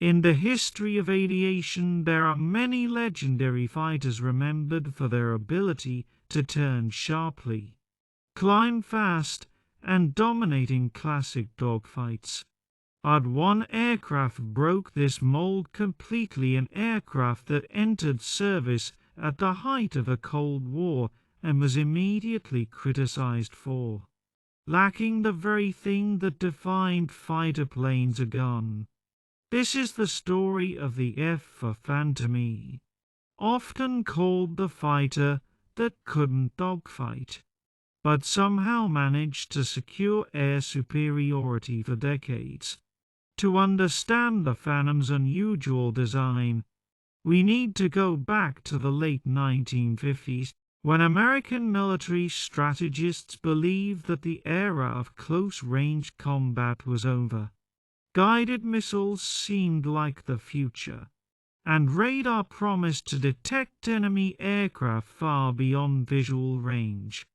In the history of aviation, there are many legendary fighters remembered for their ability to turn sharply, climb fast, and dominate in classic dogfights. But one aircraft broke this mold completely, an aircraft that entered service at the height of the Cold War and was immediately criticized for lacking the very thing that defined fighter planes: a gun. This is the story of the F for Phantom E, often called the fighter that couldn't dogfight, but somehow managed to secure air superiority for decades. To understand the Phantom's unusual design, we need to go back to the late 1950s, when American military strategists believed that the era of close-range combat was over. Guided missiles seemed like the future, and radar promised to detect enemy aircraft far beyond visual range.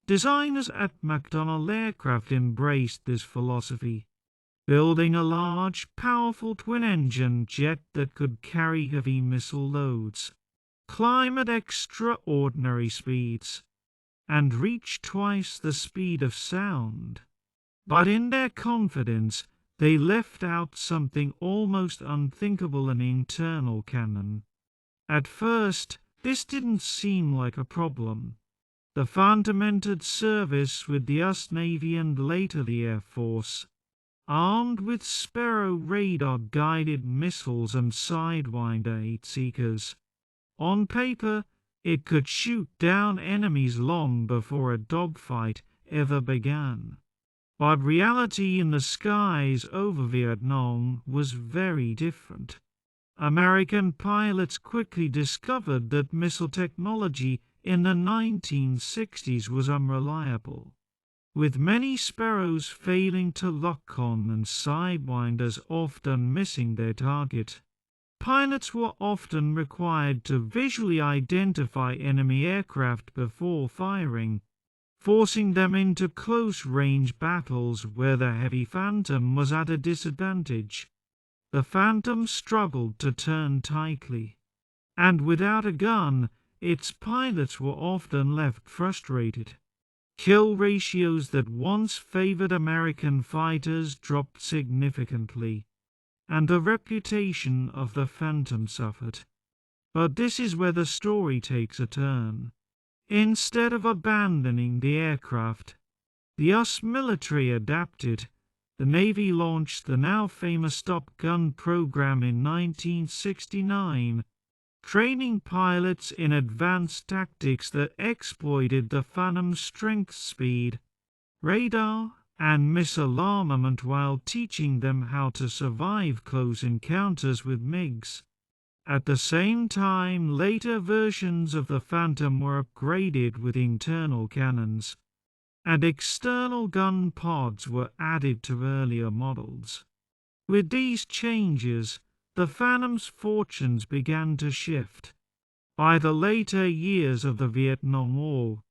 Designers at McDonnell Aircraft embraced this philosophy, building a large, powerful twin-engine jet that could carry heavy missile loads, climb at extraordinary speeds, and reach twice the speed of sound. But in their confidence, they left out something almost unthinkable: an internal cannon. At first, this didn't seem like a problem. The Phantom entered service with the US Navy and later the Air Force, armed with Sparrow radar-guided missiles and Sidewinder 8-seekers. On paper, it could shoot down enemies long before a dogfight ever began. But reality in the skies over Vietnam was very different. American pilots quickly discovered that missile technology in the 1960s was unreliable, with many Sparrows failing to lock on and Sidewinders often missing their target. Pilots were often required to visually identify enemy aircraft before firing, forcing them into close-range battles where the heavy Phantom was at a disadvantage. The Phantom struggled to turn tightly, and without a gun, its pilots were often left frustrated. Kill ratios that once favored American fighters dropped significantly, and the reputation of the Phantom suffered. But this is where the story takes a turn. Instead of abandoning the aircraft, the US military adapted. The Navy launched the now famous Top Gun program in 1969, training pilots in advanced tactics that exploited the Phantom's strength, speed, radar, and missile armament while teaching them how to survive close encounters with MiGs. At the same time, later versions of the Phantom were upgraded with internal cannons, and external gun pods were added to earlier models. With these changes, the Phantom's fortunes began to shift. By the later years of the Vietnam War,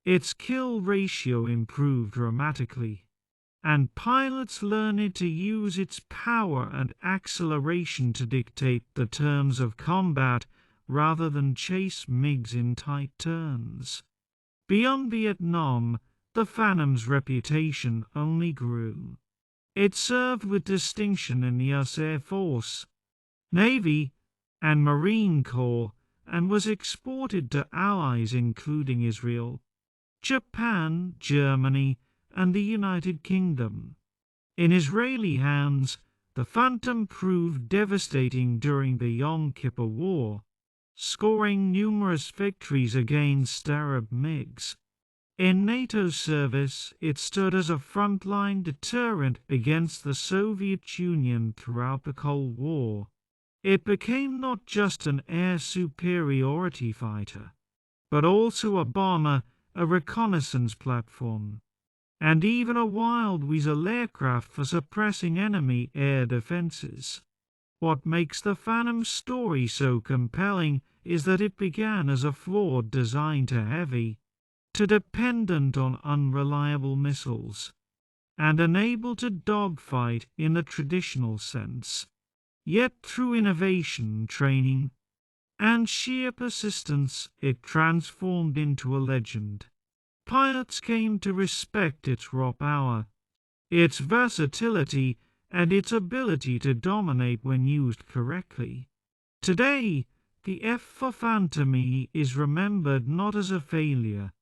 its kill ratio improved dramatically, and pilots learned to use its power and acceleration to dictate the terms of combat rather than chase MiGs in tight turns. Beyond Vietnam, the Phantom's reputation only grew. It served with distinction in the US Air Force, Navy, and Marine Corps, and was exported to allies including Israel, Japan, Germany, and the United Kingdom. In Israeli hands, the Phantom proved devastating during the Yom Kippur War, scoring numerous victories against Arab MiGs. In NATO service, it stood as a frontline deterrent against the Soviet Union throughout the Cold War. It became not just an air superiority fighter, but also a bomber, a reconnaissance platform, and even a wild weasel aircraft for suppressing enemy air defenses. What makes the Phantom's story so compelling is that it began as a flawed design to heavy, to dependent on unreliable missiles, and unable to dogfight in the traditional sense. Yet through innovation, training, and sheer persistence, it transformed into a legend. Pilots came to respect its raw power, its versatility, and its ability to dominate when used correctly. Today, the F for Phantom E is remembered not as a failure,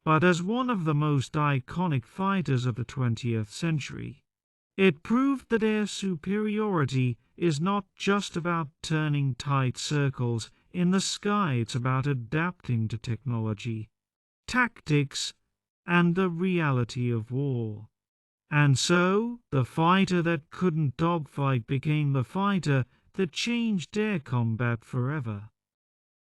but as one of the most iconic fighters of the 20th century. It proved that air superiority is not just about turning tight circles in the sky, it's about adapting to technology, tactics, and the reality of war. And so, the fighter that couldn't dogfight became the fighter that changed air combat forever.